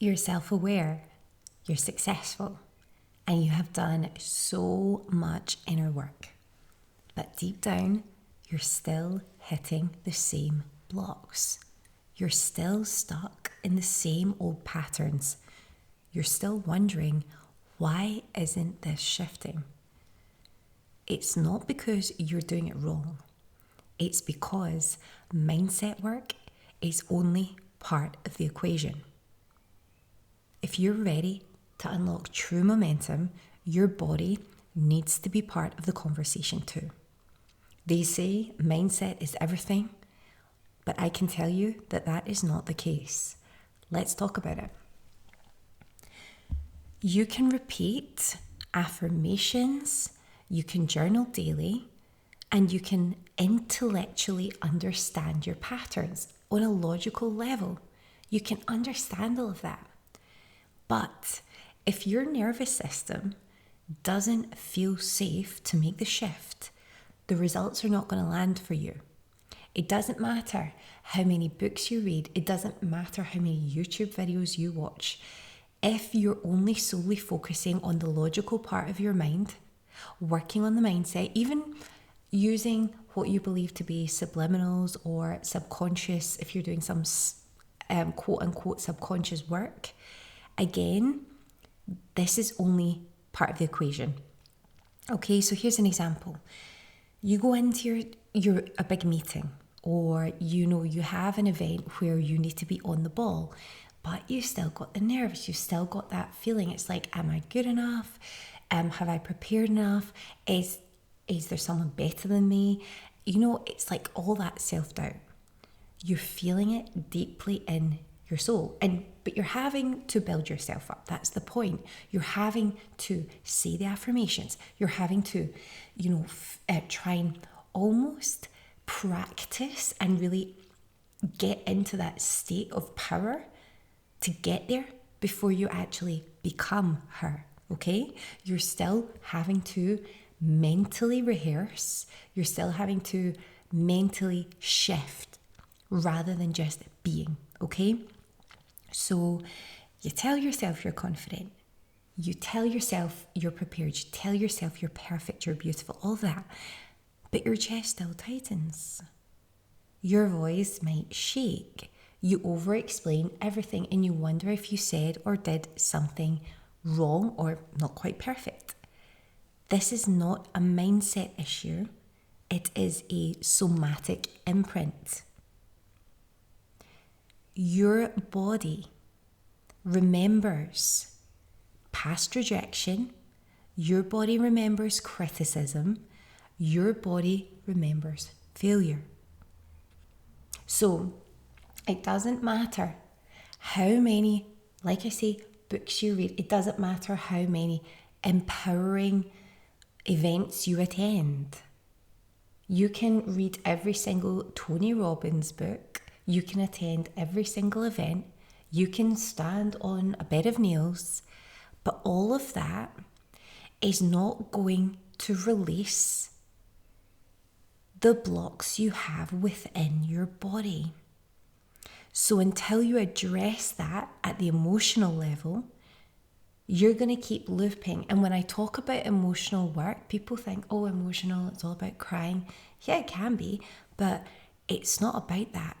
You're self-aware, you're successful, and you have done so much inner work. But deep down, you're still hitting the same blocks. You're still stuck in the same old patterns. You're still wondering, why isn't this shifting? It's not because you're doing it wrong. It's because mindset work is only part of the equation. If you're ready to unlock true momentum, your body needs to be part of the conversation too. They say mindset is everything, but I can tell you that that is not the case. Let's talk about it. You can repeat affirmations, you can journal daily, and you can intellectually understand your patterns on a logical level. You can understand all of that. But if your nervous system doesn't feel safe to make the shift, the results are not going to land for you. It doesn't matter how many books you read. It doesn't matter how many YouTube videos you watch. If you're only solely focusing on the logical part of your mind, working on the mindset, even using what you believe to be subliminals or subconscious, if you're doing some quote unquote subconscious work, again, this is only part of the equation. Okay, so here's an example. You go into your a big meeting, or you have an event where you need to be on the ball, but you still got the nerves, you still got that feeling. It's like, am I good enough? Have I prepared but is there someone better than me? It's like all that self-doubt. You're feeling it deeply in your soul, but you're having to build yourself up. That's the point. You're having to say the affirmations. You're having to, try and almost practice and really get into that state of power to get there before you actually become her. Okay? You're still having to mentally rehearse. You're still having to mentally shift rather than just being. Okay? So you tell yourself you're confident. You tell yourself you're prepared. You tell yourself you're perfect, you're beautiful, all that. But your chest still tightens. Your voice might shake. You over-explain everything and you wonder if you said or did something wrong or not quite perfect. This is not a mindset issue. It is a somatic imprint. Your body remembers past rejection. Your body remembers criticism. Your body remembers failure. So it doesn't matter how many, like I say, books you read. It doesn't matter how many empowering events you attend. You can read every single Tony Robbins book. You can attend every single event. You can stand on a bed of nails. But all of that is not going to release the blocks you have within your body. So until you address that at the emotional level, you're going to keep looping. And when I talk about emotional work, people think, oh, emotional, it's all about crying. Yeah, it can be, but it's not about that.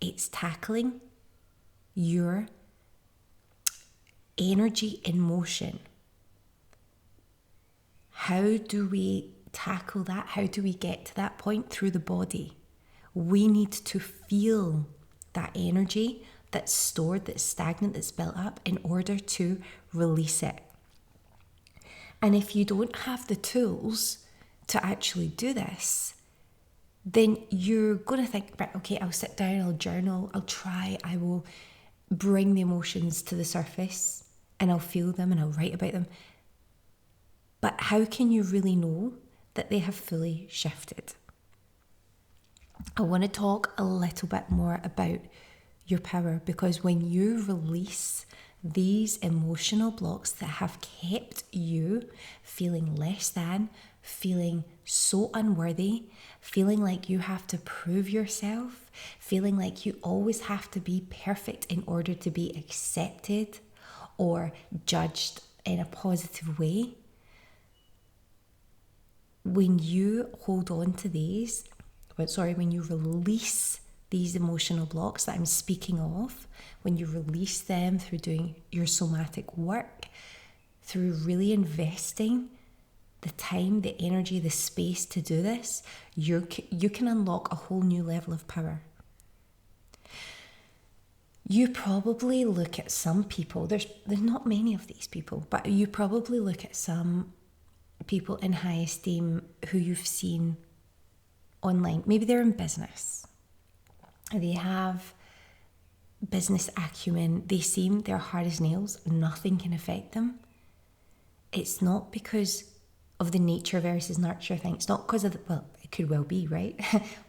It's tackling your energy in motion. How do we tackle that? How do we get to that point? Through the body. We need to feel that energy that's stored, that's stagnant, that's built up in order to release it. And if you don't have the tools to actually do this, then you're going to think, right, okay, I'll sit down, I'll journal, I'll try, I will bring the emotions to the surface and I'll feel them and I'll write about them. But how can you really know that they have fully shifted? I want to talk a little bit more about your power, because when you release these emotional blocks that have kept you feeling less than, feeling so unworthy, feeling like you have to prove yourself, feeling like you always have to be perfect in order to be accepted or judged in a positive way. When you hold on to these, when you release these emotional blocks that I'm speaking of, when you release them through doing your somatic work, through really investing the time, the energy, the space to do this, you can unlock a whole new level of power. You probably look at some people, there's not many of these people, but you probably look at some people in high esteem who you've seen online. Maybe they're in business. They have business acumen. They're hard as nails. Nothing can affect them. It's not because of the nature versus nurture thing. It's not because of it could well be, right?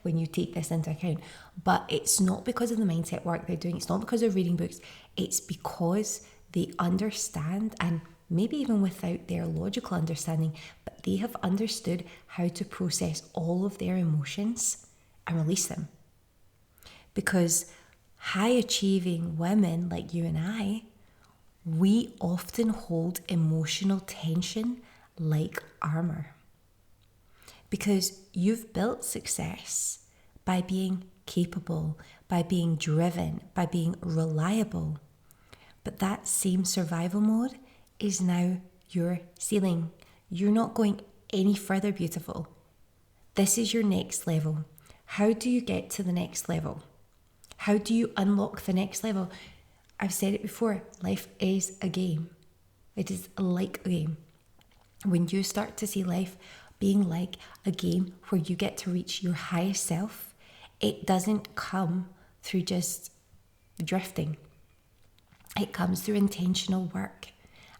When you take this into account. But it's not because of the mindset work they're doing. It's not because they're reading books. It's because they understand, and maybe even without their logical understanding, but they have understood how to process all of their emotions and release them. Because high achieving women like you and I, we often hold emotional tension like armor. Because you've built success by being capable, by being driven, by being reliable. But that same survival mode is now your ceiling. You're not going any further, beautiful. This is your next level. How do you get to the next level? How do you unlock the next level? I've said it before, life is a game. It is like a game. When you start to see life being like a game where you get to reach your highest self, it doesn't come through just drifting. It comes through intentional work.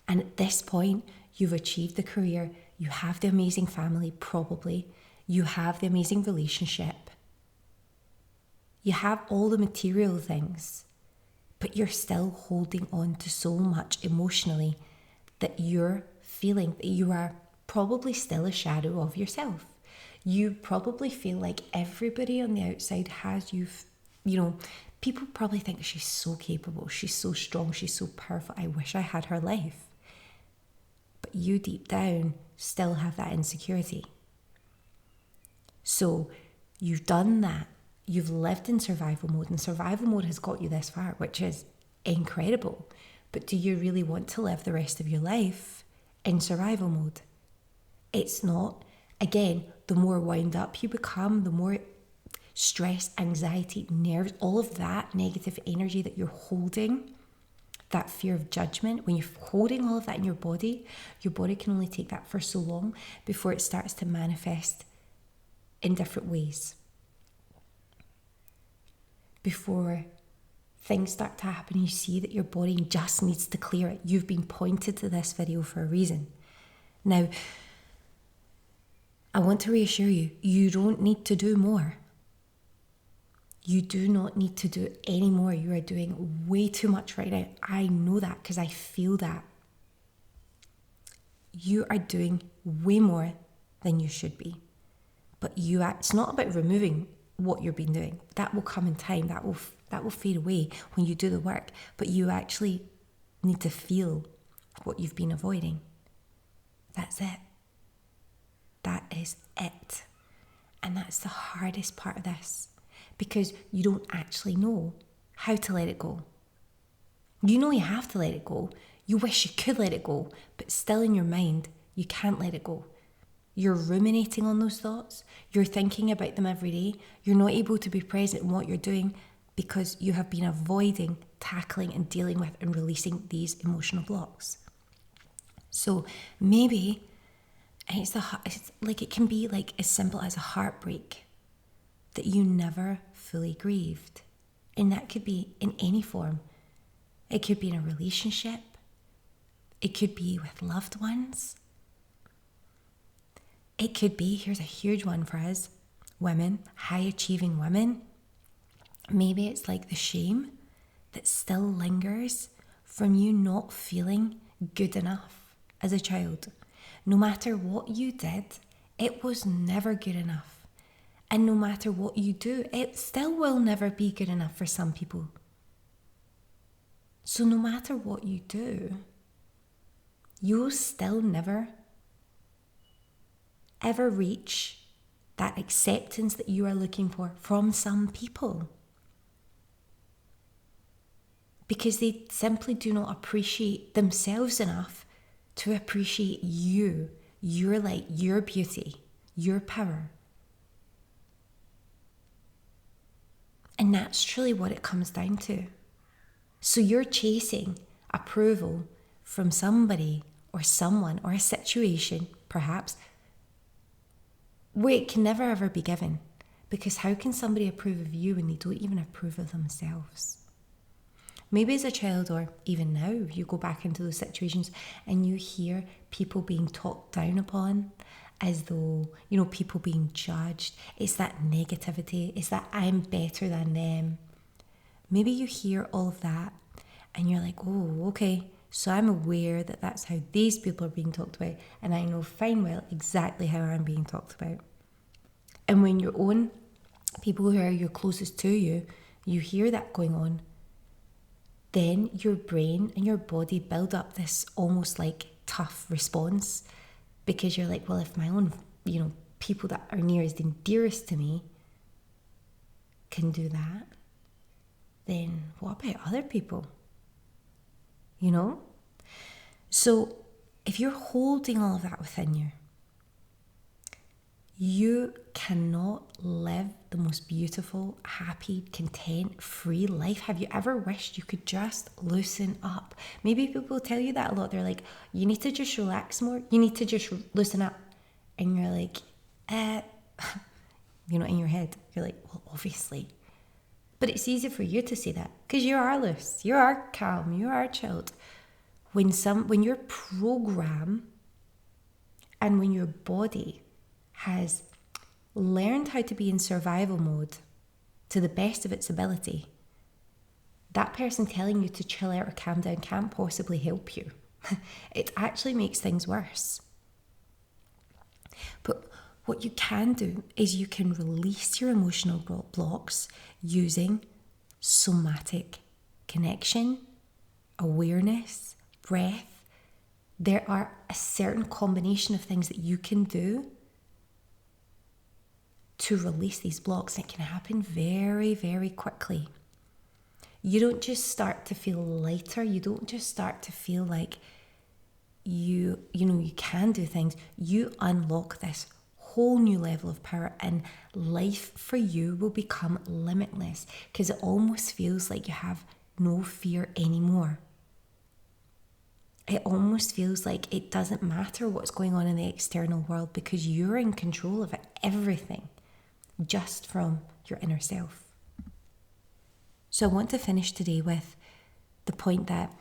And at this point, you've achieved the career, you have the amazing family, probably, you have the amazing relationship, you have all the material things, but you're still holding on to so much emotionally that you're feeling that you are probably still a shadow of yourself. You probably feel like everybody on the outside has you, people probably think she's so capable, she's so strong, she's so powerful, I wish I had her life. But you deep down still have that insecurity. So you've done that. You've lived in survival mode, and survival mode has got you this far, which is incredible. But do you really want to live the rest of your life in survival mode? It's not. Again, the more wound up you become, the more stress, anxiety, nerves, all of that negative energy that you're holding, that fear of judgment, when you're holding all of that in your body can only take that for so long before it starts to manifest in different ways. Before things start to happen, you see that your body just needs to clear it. You've been pointed to this video for a reason. Now, I want to reassure you, you don't need to do more. You do not need to do any more. You are doing way too much right now. I know that because I feel that. You are doing way more than you should be. But it's not about removing what you've been doing. That will come in time. That will fade away when you do the work. But you actually need to feel what you've been avoiding. That's it. That is it. And that's the hardest part of this, because you don't actually know how to let it go. You know you have to let it go. You wish you could let it go, but still in your mind, you can't let it go. You're ruminating on those thoughts. You're thinking about them every day. You're not able to be present in what you're doing because you have been avoiding tackling and dealing with and releasing these emotional blocks. So maybe it's like it can be like as simple as a heartbreak that you never fully grieved. And that could be in any form. It could be in a relationship. It could be with loved ones. It could be, here's a huge one for us, women, high achieving women. Maybe it's like the shame that still lingers from you not feeling good enough as a child. No matter what you did It was never good enough. And no matter what you do, it still will never be good enough for some people. So no matter what you do, you'll still never, ever reach that acceptance that you are looking for from some people. Because they simply do not appreciate themselves enough to appreciate you, your light, your beauty, your power. And that's truly what it comes down to. So you're chasing approval from somebody or someone or a situation, perhaps, where it can never ever be given. Because how can somebody approve of you when they don't even approve of themselves? Maybe as a child, or even now, if you go back into those situations and you hear people being talked down upon as though, people being judged. It's that negativity. It's that I'm better than them. Maybe you hear all of that and you're like, oh, okay. So I'm aware that that's how these people are being talked about. And I know fine well exactly how I'm being talked about. And when your own people who are your closest to you, you hear that going on, then your brain and your body build up this almost like tough response, because you're like, well, if my own, people that are nearest and dearest to me can do that, then what about other people? So if you're holding all of that within you, you cannot live the most beautiful, happy, content, free life. Have you ever wished you could just loosen up? Maybe people tell you that a lot. They're like, you need to just relax more. You need to just loosen up. And you're like, in your head, you're like, well, obviously. But it's easy for you to say that because you are loose, you are calm, you are chilled. When your program and when your body has learned how to be in survival mode to the best of its ability, that person telling you to chill out or calm down can't possibly help you. It actually makes things worse. But what you can do is you can release your emotional blocks using somatic connection, awareness, breath. There are a certain combination of things that you can do to release these blocks. It can happen very, very quickly. You don't just start to feel lighter. You don't just start to feel like you can do things. You unlock this whole new level of power, and life for you will become limitless because it almost feels like you have no fear anymore. It almost feels like it doesn't matter what's going on in the external world because you're in control of everything just from your inner self. So I want to finish today with the point that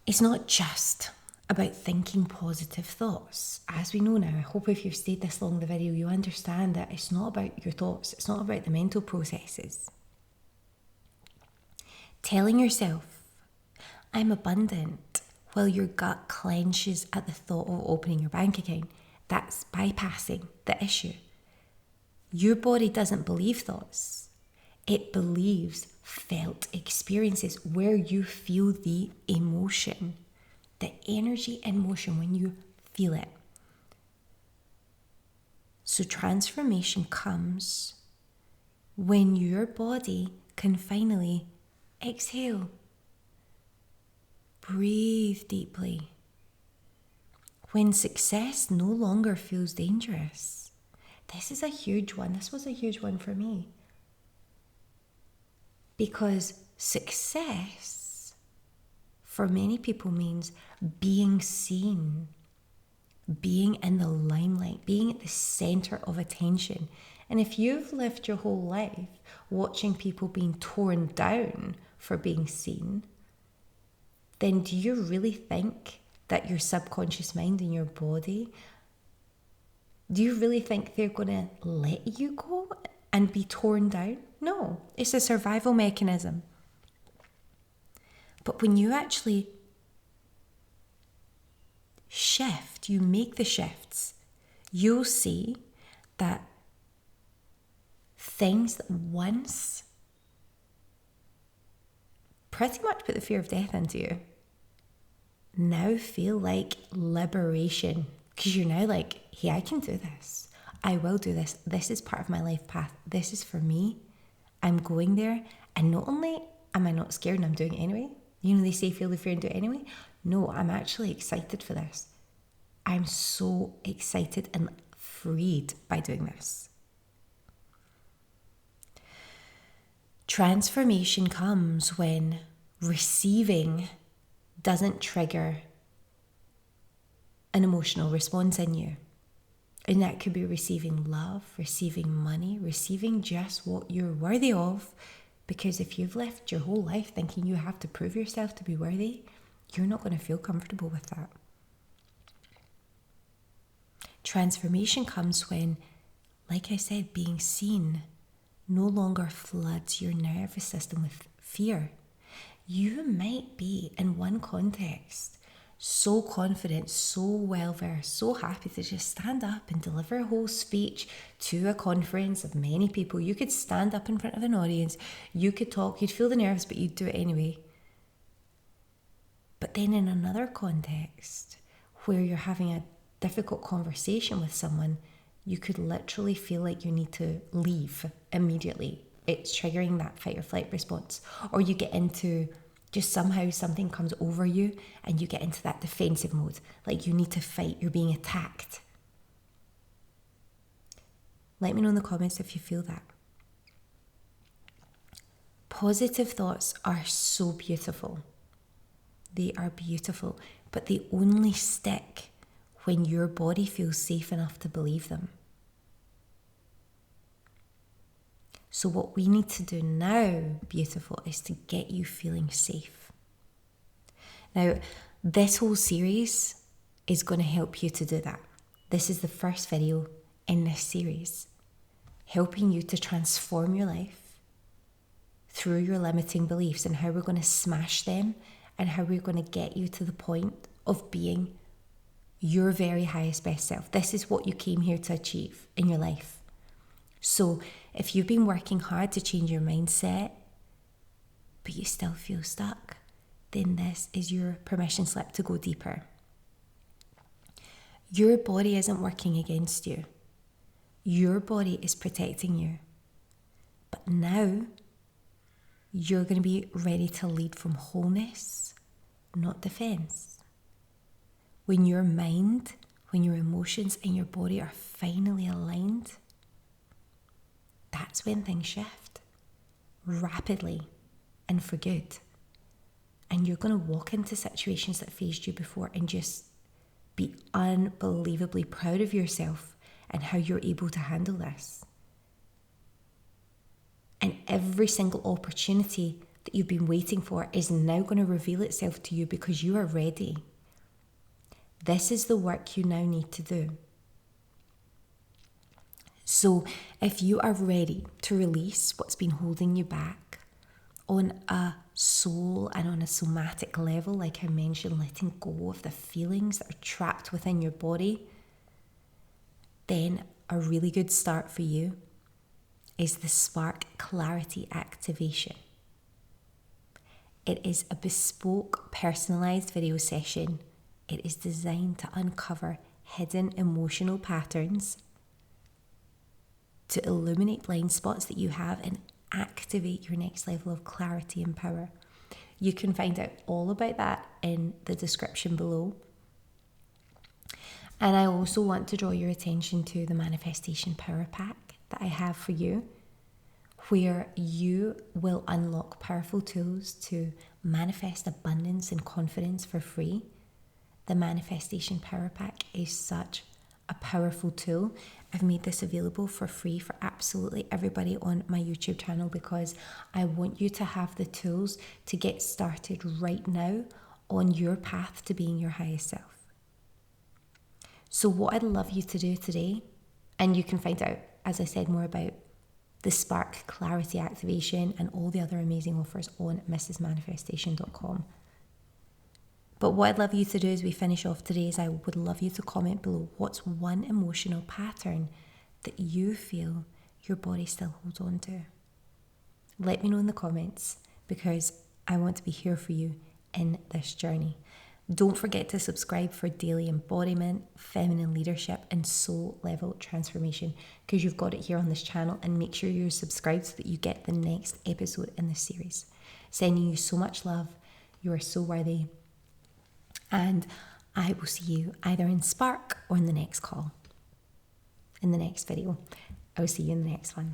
it's not just about thinking positive thoughts. As we know now, I hope if you've stayed this long in the video, you understand that it's not about your thoughts. It's not about the mental processes. Telling yourself, I'm abundant, while your gut clenches at the thought of opening your bank account, that's bypassing the issue. Your body doesn't believe thoughts. It believes felt experiences where you feel the emotion, the energy and motion when you feel it. So transformation comes when your body can finally exhale. Breathe deeply. When success no longer feels dangerous. This is a huge one. This was a huge one for me. Because success for many people means being seen, being in the limelight, being at the center of attention. And if you've lived your whole life watching people being torn down for being seen, then do you really think that your subconscious mind and your body, do you really think they're going to let you go and be torn down? No, it's a survival mechanism. But when you actually shift, you make the shifts, you'll see that things that once pretty much put the fear of death into you now feel like liberation, because you're now like, hey, I can do this. I will do this. This is part of my life path. This is for me. I'm going there. And not only am I not scared and I'm doing it anyway. You know, they say feel the fear and do it anyway. No, I'm actually excited for this. I'm so excited and freed by doing this. Transformation comes when receiving doesn't trigger an emotional response in you. And that could be receiving love, receiving money, receiving just what you're worthy of. Because if you've lived your whole life thinking you have to prove yourself to be worthy, you're not going to feel comfortable with that. Transformation comes when, like I said, being seen no longer floods your nervous system with fear. You might be in one context so confident, so well versed, so happy to just stand up and deliver a whole speech to a conference of many people. You could stand up in front of an audience, you could talk, you'd feel the nerves, but you'd do it anyway. But then in another context where you're having a difficult conversation with someone, you could literally feel like you need to leave immediately. It's triggering that fight or flight response. Or you get into just somehow something comes over you and you get into that defensive mode. Like you need to fight, you're being attacked. Let me know in the comments if you feel that. Positive thoughts are so beautiful. They are beautiful, but they only stick when your body feels safe enough to believe them. So what we need to do now, beautiful, is to get you feeling safe. Now, this whole series is going to help you to do that. This is the first video in this series, helping you to transform your life through your limiting beliefs and how we're going to smash them and how we're going to get you to the point of being your very highest best self. This is what you came here to achieve in your life. So if you've been working hard to change your mindset, but you still feel stuck, then this is your permission slip to go deeper. Your body isn't working against you. Your body is protecting you. But now you're going to be ready to lead from wholeness, not defense. When your mind, when your emotions and your body are finally aligned, that's when things shift rapidly and for good. And you're going to walk into situations that faced you before and just be unbelievably proud of yourself and how you're able to handle this. And every single opportunity that you've been waiting for is now going to reveal itself to you because you are ready. This is the work you now need to do. So if you are ready to release what's been holding you back on a soul and on a somatic level, like I mentioned, letting go of the feelings that are trapped within your body, then a really good start for you is the Spark Clarity Activation. It is a bespoke, personalized video session. It is designed to uncover hidden emotional patterns, to illuminate blind spots that you have and activate your next level of clarity and power. You can find out all about that in the description below. And I also want to draw your attention to the Manifestation Power Pack that I have for you, where you will unlock powerful tools to manifest abundance and confidence for free. The Manifestation Power Pack is such a powerful tool. I've made this available for free for absolutely everybody on my YouTube channel because I want you to have the tools to get started right now on your path to being your highest self. So what I'd love you to do today, and you can find out, as I said, more about the Spark Clarity Activation and all the other amazing offers on mrsmanifestation.com. But what I'd love you to do as we finish off today is I would love you to comment below what's one emotional pattern that you feel your body still holds on to. Let me know in the comments, because I want to be here for you in this journey. Don't forget to subscribe for daily embodiment, feminine leadership, and soul level transformation, because you've got it here on this channel. And make sure you're subscribed so that you get the next episode in this series. Sending you so much love. You are so worthy. And I will see you either in Spark or in the next call, in the next video. I will see you in the next one.